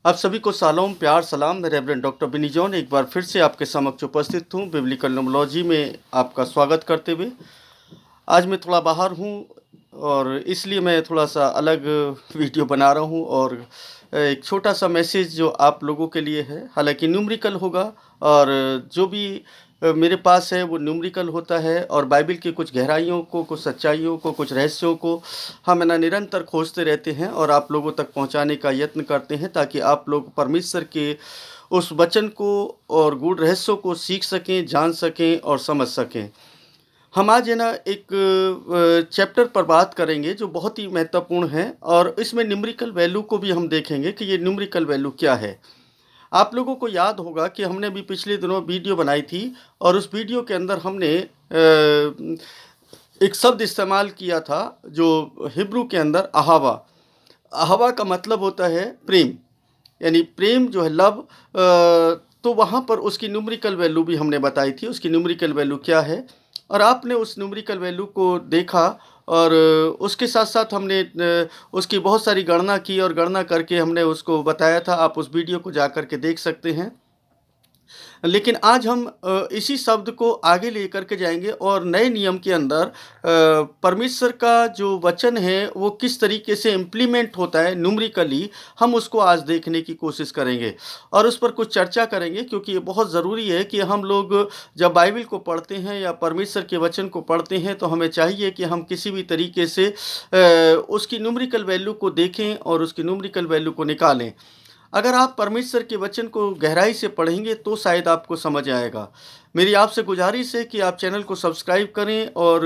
आप सभी को सालों प्यार सलाम। मैं रेवरेंड डॉक्टर बिनी जॉन एक बार फिर से आपके समक्ष उपस्थित हूँ बिब्लिकल न्यूमरोलॉजी में आपका स्वागत करते हुए। आज मैं थोड़ा बाहर हूँ और इसलिए मैं थोड़ा सा अलग वीडियो बना रहा हूँ और एक छोटा सा मैसेज जो आप लोगों के लिए है। हालांकि न्यूमेरिकल होगा और जो भी मेरे पास है वो न्यूमेरिकल होता है और बाइबल की कुछ गहराइयों को, कुछ सच्चाइयों को, कुछ रहस्यों को हम है ना निरंतर खोजते रहते हैं और आप लोगों तक पहुंचाने का यत्न करते हैं ताकि आप लोग परमेश्वर के उस वचन को और गूढ़ रहस्यों को सीख सकें, जान सकें और समझ सकें। हम आज है ना एक चैप्टर पर बात करेंगे जो बहुत ही महत्वपूर्ण है और इसमें न्यूमेरिकल वैल्यू को भी हम देखेंगे कि ये न्यूमेरिकल वैल्यू क्या है। आप लोगों को याद होगा कि हमने भी पिछले दिनों वीडियो बनाई थी और उस वीडियो के अंदर हमने एक शब्द इस्तेमाल किया था जो हिब्रू के अंदर अहावा। अहावा का मतलब होता है प्रेम, यानी प्रेम जो है लव। तो वहाँ पर उसकी न्यूमेरिकल वैल्यू भी हमने बताई थी, उसकी न्यूमेरिकल वैल्यू क्या है और आपने उस न्यूमेरिकल वैल्यू को देखा और उसके साथ साथ हमने उसकी बहुत सारी गणना की और गणना करके हमने उसको बताया था। आप उस वीडियो को जा कर के देख सकते हैं। लेकिन आज हम इसी शब्द को आगे लेकर के जाएंगे और नए नियम के अंदर परमेश्वर का जो वचन है वो किस तरीके से इम्प्लीमेंट होता है न्यूमेरिकली, हम उसको आज देखने की कोशिश करेंगे और उस पर कुछ चर्चा करेंगे, क्योंकि ये बहुत ज़रूरी है कि हम लोग जब बाइबल को पढ़ते हैं या परमेश्वर के वचन को पढ़ते हैं तो हमें चाहिए कि हम किसी भी तरीके से उसकी न्यूमेरिकल वैल्यू को देखें और उसकी न्यूमेरिकल वैल्यू को निकालें। अगर आप परमेश्वर के वचन को गहराई से पढ़ेंगे तो शायद आपको समझ आएगा। मेरी आपसे गुजारिश है कि आप चैनल को सब्सक्राइब करें और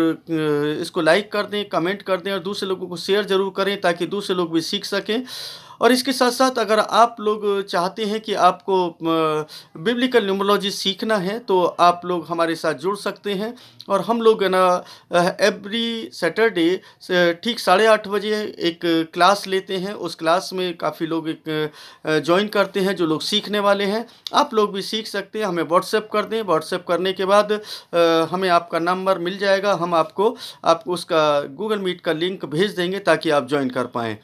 इसको लाइक कर दें, कमेंट कर दें और दूसरे लोगों को शेयर ज़रूर करें ताकि दूसरे लोग भी सीख सकें। और इसके साथ साथ अगर आप लोग चाहते हैं कि आपको बिब्लिकल न्यूमरोलॉजी सीखना है तो आप लोग हमारे साथ जुड़ सकते हैं और हम लोग है ना एवरी सैटरडे ठीक 8:30 बजे एक क्लास लेते हैं। उस क्लास में काफ़ी लोग एक ज्वाइन करते हैं जो लोग सीखने वाले हैं। आप लोग भी सीख सकते हैं, हमें व्हाट्सएप कर दें। व्हाट्सएप करने के बाद हमें आपका नंबर मिल जाएगा, हम आपको उसका गूगल मीट का लिंक भेज देंगे ताकि आप ज्वाइन कर पाएँ।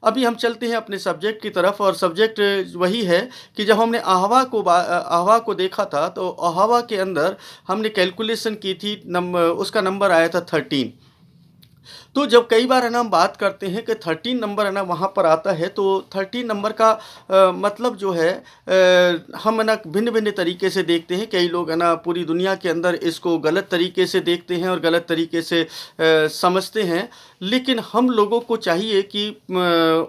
अभी हम चलते हैं अपने सब्जेक्ट की तरफ और सब्जेक्ट वही है कि जब हमने अहवा को देखा था तो अहवा के अंदर हमने कैलकुलेशन की थी, उसका नंबर आया था 13। तो जब कई बार है ना हम बात करते हैं कि 13 नंबर है ना वहाँ पर आता है तो 13 नंबर का मतलब जो है हम है ना भिन्न भिन्न तरीके से देखते हैं। कई लोग है ना पूरी दुनिया के अंदर इसको गलत तरीके से देखते हैं और गलत तरीके से समझते हैं, लेकिन हम लोगों को चाहिए कि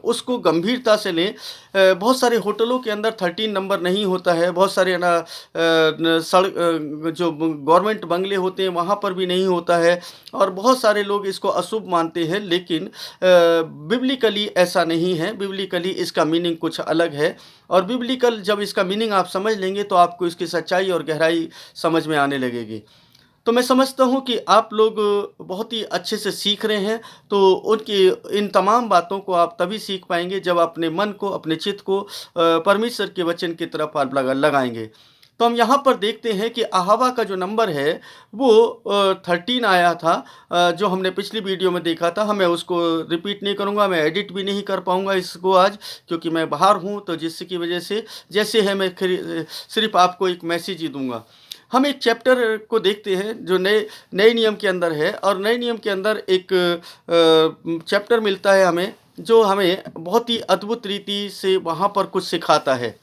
उसको गंभीरता से लें। बहुत सारे होटलों के अंदर 13 नंबर नहीं होता है, बहुत सारे है ना जो गवर्नमेंट बंगले होते हैं वहाँ पर भी नहीं होता है और बहुत सारे लोग इसको अशुभ मानते हैं, लेकिन बिब्लिकली ऐसा नहीं है। बिब्लिकली इसका मीनिंग कुछ अलग है और बिब्लिकल जब इसका मीनिंग आप समझ लेंगे तो आपको इसकी सच्चाई और गहराई समझ में आने लगेगी। तो मैं समझता हूँ कि आप लोग बहुत ही अच्छे से सीख रहे हैं, तो उनकी इन तमाम बातों को आप तभी सीख पाएंगे जब अपने मन को, अपने चित्त को परमेश्वर के वचन की तरफ आप लगाएंगे। तो हम यहाँ पर देखते हैं कि अहावा का जो नंबर है वो 13 आया था, जो हमने पिछली वीडियो में देखा था। मैं उसको रिपीट नहीं करूँगा, मैं एडिट भी नहीं कर पाऊँगा इसको आज, क्योंकि मैं बाहर हूँ, तो जिसकी वजह से जैसे है मैं सिर्फ आपको एक मैसेज ही दूँगा। हम एक चैप्टर को देखते हैं जो नए नियम के अंदर है और नए नियम के अंदर एक चैप्टर मिलता है हमें जो हमें बहुत ही अद्भुत रीति से वहाँ पर कुछ सिखाता है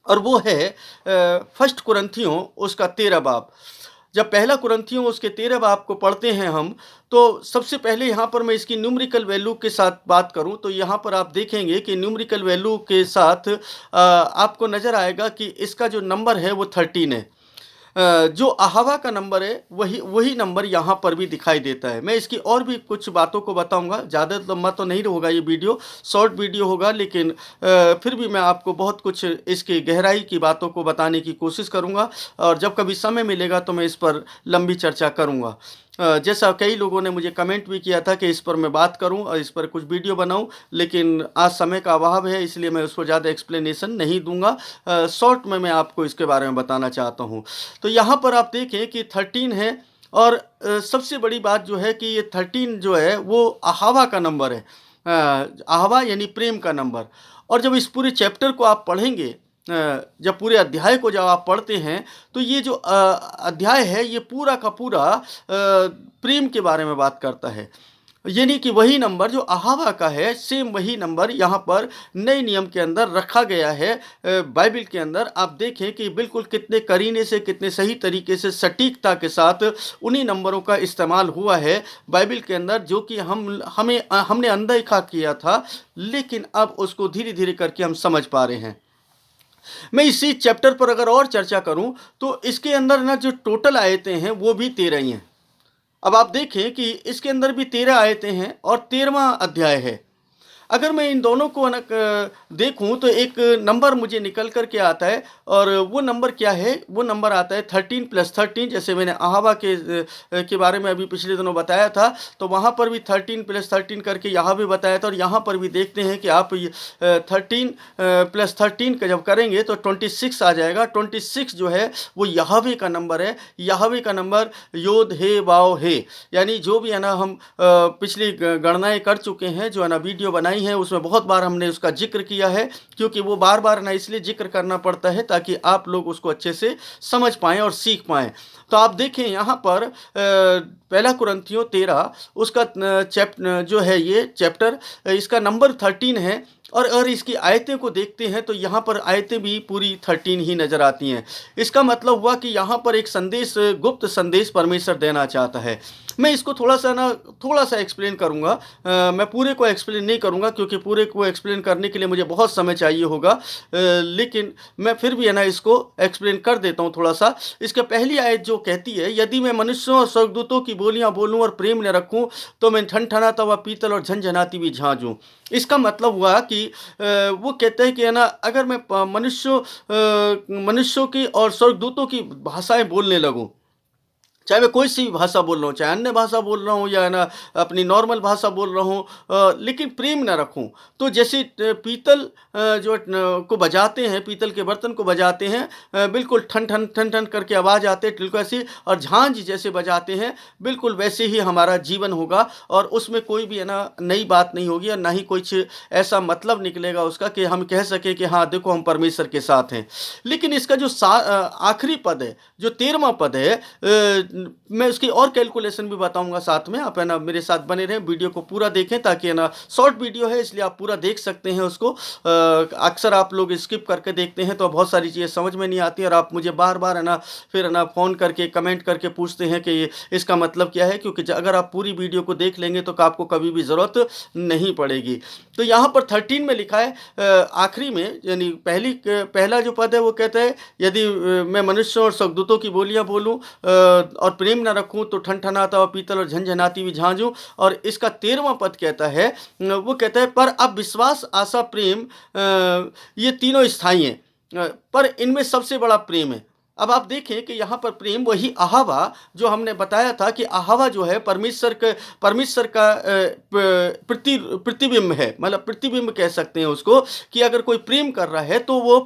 और वो है फर्स्ट कुरिन्थियों उसका 13 बाब। जब पहला कुरिन्थियों उसके 13 बाब को पढ़ते हैं हम, तो सबसे पहले यहाँ पर मैं इसकी न्यूमेरिकल वैल्यू के साथ बात करूँ तो यहाँ पर आप देखेंगे कि न्यूमेरिकल वैल्यू के साथ आपको नज़र आएगा कि इसका जो नंबर है वो 13 है। जो अहावा का नंबर है वही नंबर यहाँ पर भी दिखाई देता है। मैं इसकी और भी कुछ बातों को बताऊंगा, ज़्यादा लंबा तो नहीं होगा ये वीडियो, शॉर्ट वीडियो होगा, लेकिन फिर भी मैं आपको बहुत कुछ इसकी गहराई की बातों को बताने की कोशिश करूँगा और जब कभी समय मिलेगा तो मैं इस पर लंबी चर्चा करूँगा। जैसा कई लोगों ने मुझे कमेंट भी किया था कि इस पर मैं बात करूं और इस पर कुछ वीडियो बनाऊं, लेकिन आज समय का अभाव है इसलिए मैं उसको ज़्यादा एक्सप्लेनेशन नहीं दूंगा। शॉर्ट में मैं आपको इसके बारे में बताना चाहता हूं। तो यहाँ पर आप देखें कि 13 है और सबसे बड़ी बात जो है कि ये 13 जो है वो अहावा का नंबर है। अहवा यानी प्रेम का नंबर। और जब इस पूरे चैप्टर को आप पढ़ेंगे, जब पूरे अध्याय को जब आप पढ़ते हैं, तो ये जो अध्याय है ये पूरा का पूरा प्रेम के बारे में बात करता है। यानी कि वही नंबर जो अहावा का है, सेम वही नंबर यहाँ पर नए नियम के अंदर रखा गया है। बाइबल के अंदर आप देखें कि बिल्कुल कितने करीने से, कितने सही तरीके से, सटीकता के साथ उन्हीं नंबरों का इस्तेमाल हुआ है बाइबल के अंदर, जो कि हमने अनदेखा किया था, लेकिन अब उसको धीरे धीरे करके हम समझ पा रहे हैं। मैं इसी चैप्टर पर अगर और चर्चा करूं तो इसके अंदर ना जो टोटल आयतें हैं वो भी 13 ही हैं। अब आप देखें कि इसके अंदर भी 13 आयतें हैं और 13वां अध्याय है। अगर मैं इन दोनों को देखूं तो एक नंबर मुझे निकल कर के आता है, और वो नंबर क्या है? वो नंबर आता है 13 + 13। जैसे मैंने अहावा के बारे में अभी पिछले दिनों बताया था, तो वहाँ पर भी 13 + 13 करके यहाँ भी बताया था, और यहाँ पर भी देखते हैं कि आप 13 + 13 का जब करेंगे तो 26 आ जाएगा। 26 जो है वो यहोवा का नंबर है। यहोवा का नंबर योद हे वाव हे, यानी जो भी है ना हम पिछली गणनाएं कर चुके हैं, जो है ना वीडियो बनाई है, उसमें बहुत बार हमने उसका जिक्र किया है, क्योंकि वो बार बार ना इसलिए जिक्र करना पड़ता है ताकि आप लोग उसको अच्छे से समझ पाएं और सीख पाएं। तो आप देखें यहाँ पर पहला कुरिन्थियों 13 उसका जो है ये चैप्टर, इसका नंबर 13 है। और इसकी आयतें को देखते हैं तो यहाँ पर आयतें भी पूरी 13 ही नज़र आती हैं। इसका मतलब हुआ कि यहाँ पर एक संदेश, गुप्त संदेश परमेश्वर देना चाहता है। मैं इसको थोड़ा सा एक्सप्लेन करूँगा। मैं पूरे को एक्सप्लेन नहीं करूँगा, क्योंकि पूरे को एक्सप्लेन करने के लिए मुझे बहुत समय चाहिए होगा, लेकिन मैं फिर भी है ना इसको एक्सप्लेन कर देता हूँ थोड़ा सा। इसका पहली आयत जो कहती है, यदि मैं मनुष्यों और स्वर्गदूतों की बोलियाँ बोलूँ और प्रेम न रखूँ तो मैं ठनठनाता हुआ पीतल और झनझनाती हुई झाँझूँ। इसका मतलब हुआ कि वो कहते हैं कि है ना, अगर मैं मनुष्यों की और स्वर्गदूतों की भाषाएं बोलने लगूं, चाहे मैं कोई सी भी भाषा बोल रहा हूँ, चाहे अन्य भाषा बोल रहा हूँ या है ना अपनी नॉर्मल भाषा बोल रहा हूँ, लेकिन प्रेम ना रखूँ, तो जैसे पीतल को बजाते हैं, पीतल के बर्तन को बजाते हैं, बिल्कुल ठन ठन ठन ठन करके आवाज़ आते हैं बिल्कुल ऐसी, और झांझ जैसे बजाते हैं, बिल्कुल वैसे ही हमारा जीवन होगा। और उसमें कोई भी है ना नई बात नहीं होगी, और ना ही कुछ ऐसा मतलब निकलेगा उसका कि हम कह सकें कि हाँ देखो हम परमेश्वर के साथ हैं। लेकिन इसका जो आखिरी पद है, जो 13वां पद है, मैं उसकी और कैलकुलेशन भी बताऊंगा साथ में। आप है ना मेरे साथ बने रहें, वीडियो को पूरा देखें, ताकि है ना शॉर्ट वीडियो है इसलिए आप पूरा देख सकते हैं उसको। अक्सर आप लोग स्किप करके देखते हैं तो बहुत सारी चीज़ें समझ में नहीं आती, और आप मुझे बार बार है ना फिर है ना फ़ोन करके कमेंट करके पूछते हैं कि इसका मतलब क्या है, क्योंकि अगर आप पूरी वीडियो को देख लेंगे तो आपको कभी भी ज़रूरत नहीं पड़ेगी। तो यहाँ पर 13 में लिखा है आखिरी में, यानी पहला जो पद है वो कहता है, यदि मैं मनुष्यों और स्वर्गदूतों की बोलियाँ बोलूँ और प्रेम न रखूं तो ठनठनाता हुआ पीतल और झनझनाती हुई झांझूं। और इसका 13वां पद कहता है, वो कहता है, पर अब विश्वास, आशा, प्रेम ये तीनों स्थायी हैं, पर इनमें सबसे बड़ा प्रेम है। अब आप देखें कि यहाँ पर प्रेम वही अहावा जो हमने बताया था कि अहावा जो है परमेश्वर का प्रतिबिंब है, मतलब प्रतिबिंब कह सकते हैं उसको, कि अगर कोई प्रेम कर रहा है तो वो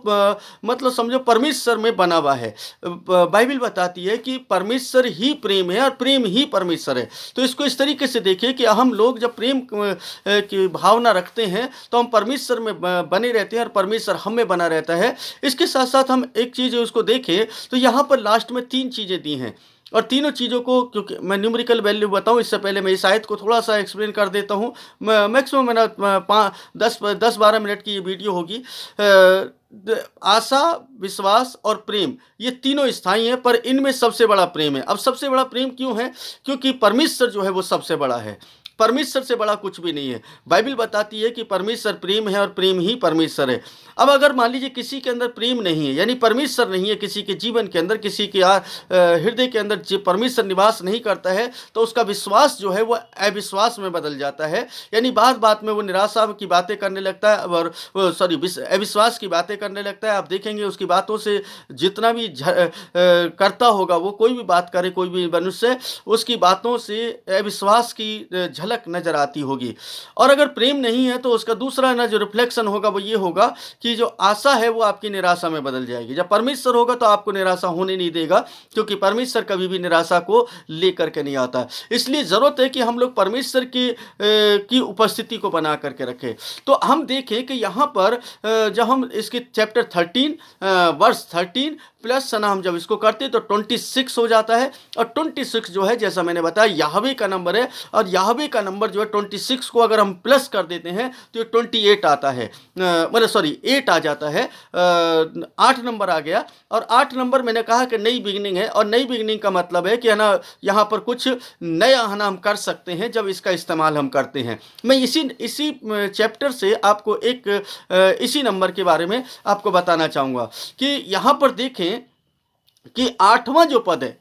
मतलब समझो परमेश्वर में बना हुआ है। बाइबल बताती है कि परमेश्वर ही प्रेम है और प्रेम ही परमेश्वर है। तो इसको इस तरीके से देखिए कि हम लोग जब प्रेम की भावना रखते हैं तो हम परमेश्वर में बने रहते हैं और परमेश्वर हम में बना रहता है। इसके साथ साथ हम एक चीज़ उसको देखें तो यहाँ पर लास्ट में 3 चीज़ें दी हैं, और तीनों चीज़ों को, क्योंकि मैं न्यूमेरिकल वैल्यू बताऊं इससे पहले मैं इस आयत को थोड़ा सा एक्सप्लेन कर देता हूं। मैक्सिमम मेरा 10-12 मिनट की ये वीडियो होगी। आशा, विश्वास और प्रेम ये तीनों स्थायी हैं, पर इनमें सबसे बड़ा प्रेम है। अब सबसे बड़ा प्रेम क्यों है? क्योंकि परमेश्वर जो है वो सबसे बड़ा है, परमेश्वर से बड़ा कुछ भी नहीं है। बाइबल बताती है कि परमेश्वर प्रेम है और प्रेम ही परमेश्वर है। अब अगर मान लीजिए किसी के अंदर प्रेम नहीं है, यानी परमेश्वर नहीं है किसी के जीवन के अंदर, किसी के हृदय के अंदर जो परमेश्वर निवास नहीं करता है, तो उसका विश्वास जो है वो अविश्वास में बदल जाता है। यानी बात बात में वो निराशा की बातें करने लगता है, और अविश्वास की बातें करने लगता है। आप देखेंगे उसकी बातों से जितना भी करता होगा, वो कोई भी बात करे, कोई भी मनुष्य, उसकी बातों से अविश्वास की झलक झलक नज़र आती होगी। और अगर प्रेम नहीं है तो उसका दूसरा ना जो रिफ्लेक्शन होगा वो ये होगा कि जो आशा है वो आपकी निराशा में बदल जाएगी। जब परमेश्वर होगा तो आपको निराशा होने नहीं देगा, क्योंकि परमेश्वर कभी भी निराशा को लेकर के नहीं आता। इसलिए ज़रूरत है कि हम लोग परमेश्वर की उपस्थिति को बना करके रखें। तो हम देखें कि यहाँ पर जब हम इसके चैप्टर 13 वर्स 13 प्लस ना हम जब इसको करते हैं तो 26 हो जाता है। और 26 जो है जैसा मैंने बताया याहवे का नंबर है, और याहवे का नंबर जो है 26 को अगर हम प्लस कर देते हैं तो ये 28 आता है, मतलब सॉरी 8 आ जाता है, 8 नंबर आ गया। और 8 नंबर मैंने कहा कि नई बिगनिंग है, और नई बिगनिंग का मतलब है कि है ना यहाँ पर कुछ नया है ना हम कर सकते हैं जब इसका इस्तेमाल हम करते हैं। मैं इसी चैप्टर से आपको एक इसी नंबर के बारे में आपको बताना चाहूँगा कि यहाँ पर देखें कि 8वां जो पद है,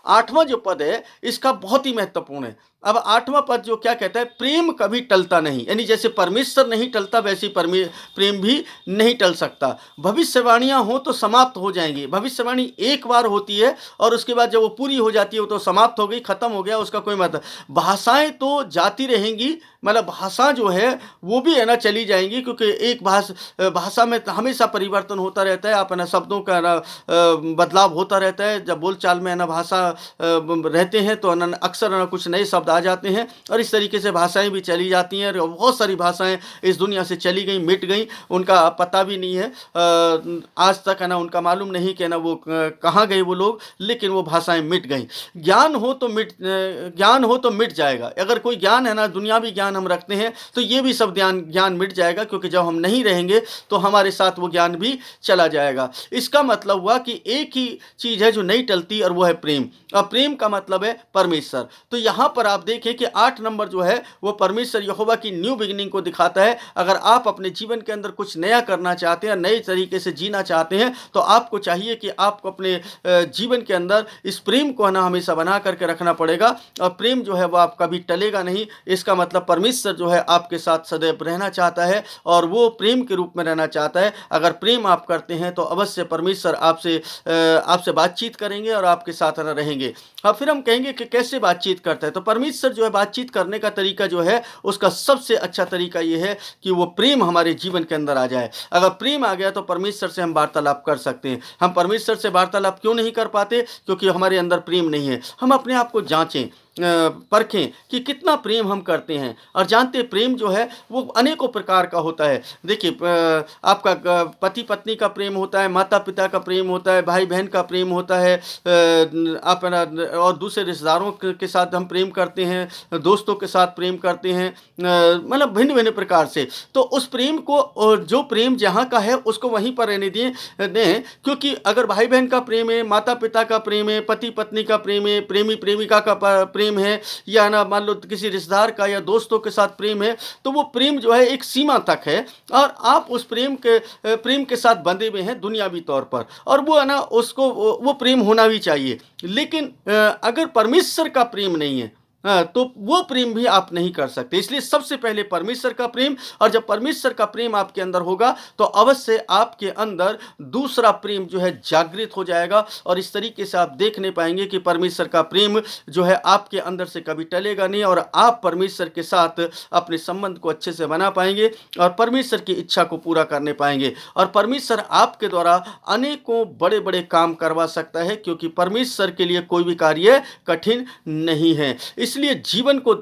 8वां जो पद है इसका बहुत ही महत्वपूर्ण है। अब 8वां पद जो क्या कहता है, प्रेम कभी टलता नहीं, यानी जैसे परमेश्वर नहीं टलता वैसे ही प्रेम भी नहीं टल सकता। भविष्यवाणियां हो तो समाप्त हो जाएंगी। भविष्यवाणी एक बार होती है और उसके बाद जब वो पूरी हो जाती है तो समाप्त हो गई, खत्म हो गया, उसका कोई मतलब। भाषाएं तो जाती रहेंगी, मतलब भाषा जो है वो भी है ना चली जाएंगी, क्योंकि एक भाषा में हमेशा परिवर्तन होता रहता है, आप है ना शब्दों का ना बदलाव होता रहता है। जब बोलचाल में है ना भाषा रहते हैं तो अक्सर ना कुछ नए शब्द आ जाते हैं, और इस तरीके से भाषाएं भी चली जाती हैं। और बहुत सारी भाषाएं इस दुनिया से चली गई, मिट गई, उनका पता भी नहीं है आज तक, है ना उनका मालूम नहीं कि ना वो कहाँ गए वो लोग, लेकिन वो भाषाएं मिट गई। ज्ञान हो तो मिट जाएगा। अगर कोई ज्ञान है ना दुनियावी ज्ञान हम रखते हैं तो ये भी सब ज्ञान मिट जाएगा, क्योंकि जब हम नहीं रहेंगे तो हमारे साथ वो ज्ञान भी चला जाएगा। इसका मतलब हुआ कि एक ही चीज है जो नहीं टलती, और वो है प्रेम। और प्रेम का मतलब है परमेश्वर। तो यहां पर आप देखें कि 8 नंबर जो है वो परमेश्वर यहोवा की न्यू बिगिनिंग को दिखाता है। अगर आप अपने जीवन के अंदर कुछ नया करना चाहते हैं, नए तरीके से जीना चाहते हैं, तो आपको चाहिए कि आपको अपने जीवन के अंदर इस प्रेम को ना हमेशा बना करके रखना पड़ेगा। और प्रेम जो है वो आप कभी टलेगा नहीं। इसका मतलब परमेश्वर जो है आपके साथ सदैव रहना चाहता है, और वो प्रेम के रूप में रहना चाहता है। अगर प्रेम आप करते हैं तो अवश्य परमेश्वर आपसे बातचीत करेंगे और आपके साथ रहेंगे। अब फिर हम कहेंगे कि कैसे बातचीत करता है, तो परमेश्वर जो है बातचीत करने का तरीका जो है उसका सबसे अच्छा तरीका ये है कि वो प्रेम हमारे जीवन के अंदर आ जाए। अगर प्रेम आ गया तो परमेश्वर से हम वार्तालाप कर सकते हैं। हम परमेश्वर से वार्तालाप क्यों नहीं कर पाते? क्योंकि हमारे अंदर प्रेम नहीं है। हम अपने आप को जांचें, परखें कि कितना प्रेम हम करते हैं, और जानते प्रेम जो है वो अनेकों प्रकार का होता है। देखिए आपका पति पत्नी का प्रेम होता है, माता पिता का प्रेम होता है, भाई बहन का प्रेम होता है, आप और दूसरे रिश्तेदारों के साथ हम प्रेम करते हैं, दोस्तों के साथ प्रेम करते हैं, मतलब भिन्न भिन्न प्रकार से। तो उस प्रेम को, और जो प्रेम जहाँ का है उसको वहीं पर रहने दें, क्योंकि अगर भाई बहन का प्रेम है, माता पिता का प्रेम है, पति पत्नी का प्रेम है, प्रेमी प्रेमिका का प्रेम है, या ना मान लो किसी रिश्तेदार का या दोस्तों के साथ प्रेम है, तो वो प्रेम जो है एक सीमा तक है, और आप उस प्रेम के साथ बंधे हुए हैं दुनियावी तौर पर, और वो है ना उसको वो प्रेम होना भी चाहिए। लेकिन अगर परमेश्वर का प्रेम नहीं है तो वो प्रेम भी आप नहीं कर सकते। इसलिए सबसे पहले परमेश्वर का प्रेम, और जब परमेश्वर का प्रेम आपके अंदर होगा तो अवश्य आपके अंदर दूसरा प्रेम जो है जागृत हो जाएगा, और इस तरीके से आप देखने पाएंगे कि परमेश्वर का प्रेम जो है आपके अंदर से कभी टलेगा नहीं, और आप परमेश्वर के साथ अपने संबंध को अच्छे से बना पाएंगे और परमेश्वर की इच्छा को पूरा करने पाएंगे। और परमेश्वर आपके द्वारा अनेकों बड़े बड़े काम करवा सकता है, क्योंकि परमेश्वर के लिए कोई भी कार्य कठिन नहीं है। इसलिए जीवन को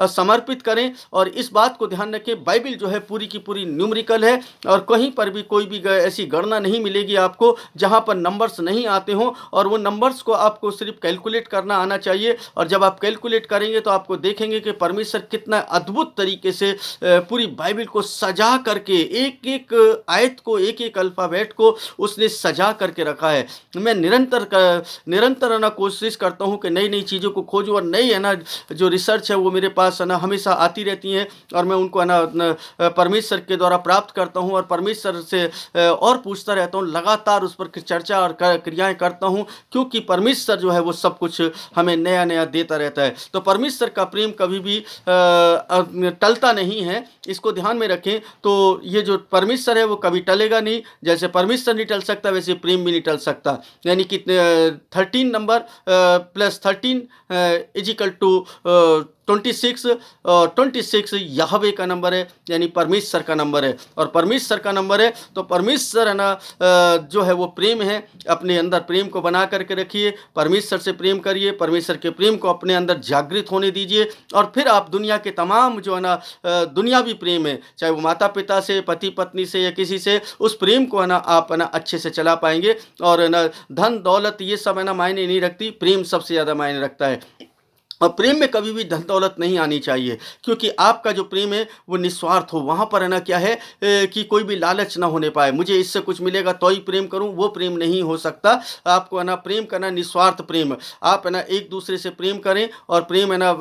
समर्पित करें, और इस बात को ध्यान रखें बाइबल जो है पूरी की पूरी न्यूमेरिकल है, और कहीं पर भी कोई भी ऐसी गणना नहीं मिलेगी आपको जहां पर नंबर्स नहीं आते हों, और वो नंबर्स को आपको सिर्फ कैलकुलेट करना आना चाहिए। और जब आप कैलकुलेट करेंगे तो आपको देखेंगे कि परमेश्वर कितना अद्भुत तरीके से पूरी बाइबल को सजा करके, एक एक आयत को, एक एक अल्फाबेट को उसने सजा करके रखा है। मैं निरंतर ना कोशिश करता हूं कि नई नई चीज़ों को खोजूं, और नई है ना जो रिसर्च है वो मेरे पास है ना हमेशा आती रहती हैं, और मैं उनको है ना परमेश्वर के द्वारा प्राप्त करता हूं, और परमेश्वर से और पूछता रहता हूं, लगातार उस पर चर्चा और क्रियाएं करता हूं, क्योंकि परमेश्वर जो है वो सब कुछ हमें नया नया देता रहता है। तो परमेश्वर का प्रेम कभी भी टलता नहीं है, इसको ध्यान में रखें। तो ये जो परमेश्वर है वो कभी टलेगा नहीं। जैसे परमेश्वर नहीं टल सकता वैसे प्रेम भी नहीं टल सकता। यानी कि 13 नंबर प्लस 13 = टू 26 26 यहवे का नंबर है, यानी परमेश्वर का नंबर है। और परमेश्वर का नंबर है तो परमेश्वर है ना जो है वो प्रेम है। अपने अंदर प्रेम को बना करके रखिए, परमेश्वर से प्रेम करिए, परमेश्वर के प्रेम को अपने अंदर जागृत होने दीजिए, और फिर आप दुनिया के तमाम जो है ना दुनियावी प्रेम है, चाहे वो माता पिता से, पति पत्नी से या किसी से, उस प्रेम को है ना आप है ना अच्छे से चला पाएंगे। और है ना धन दौलत ये सब है ना मायने नहीं रखती, प्रेम सबसे ज़्यादा मायने रखता है। और प्रेम में कभी भी धन दौलत नहीं आनी चाहिए, क्योंकि आपका जो प्रेम है वो निस्वार्थ हो। वहाँ पर है ना क्या है कि कोई भी लालच ना होने पाए, मुझे इससे कुछ मिलेगा तो ही प्रेम करूँ, वो प्रेम नहीं हो सकता। आपको है ना प्रेम करना निस्वार्थ प्रेम, आप है ना एक दूसरे से प्रेम करें और प्रेम है ना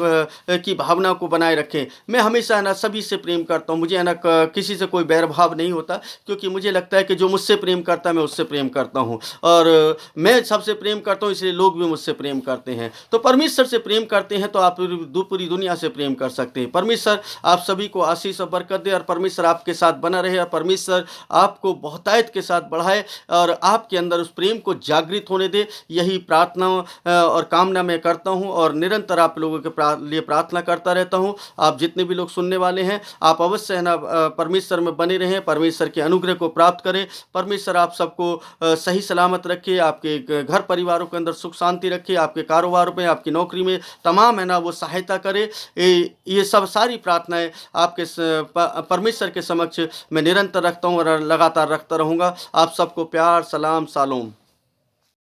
की भावना को बनाए रखें। मैं हमेशा है ना सभी से प्रेम करता हूँ, मुझे है ना किसी से कोई बैरभाव नहीं होता, क्योंकि मुझे लगता है कि जो मुझसे प्रेम करता है मैं उससे प्रेम करता हूँ, और मैं सबसे प्रेम करता हूँ, इसलिए लोग भी मुझसे प्रेम करते हैं। तो परमेश्वर से प्रेम करते हैं तो आप पूरी दुनिया से प्रेम कर सकते हैं। परमेश्वर आप सभी को आशीष और बरकत दे, और परमेश्वर आपके साथ बना रहे, और परमेश्वर आपको बहुतायत के साथ बढ़ाए, और आपके अंदर उस प्रेम को जागृत होने दे। यही प्रार्थना और कामना मैं करता हूं, और निरंतर आप लोगों के लिए प्रार्थना करता रहता हूं। आप जितने भी लोग सुनने वाले हैं, आप अवश्य है ना परमेश्वर में बने रहें, परमेश्वर के अनुग्रह को प्राप्त करें। परमेश्वर आप सबको सही सलामत रखे, आपके घर परिवारों के अंदर सुख शांति रखे, आपके कारोबार में, आपकी नौकरी में तमाम है ना वो सहायता करे। ये सब सारी प्रार्थनाएं आपके परमेश्वर के समक्ष मैं निरंतर रखता हूँ और लगातार रखता रहूँगा। आप सबको प्यार, सलाम, शालोम।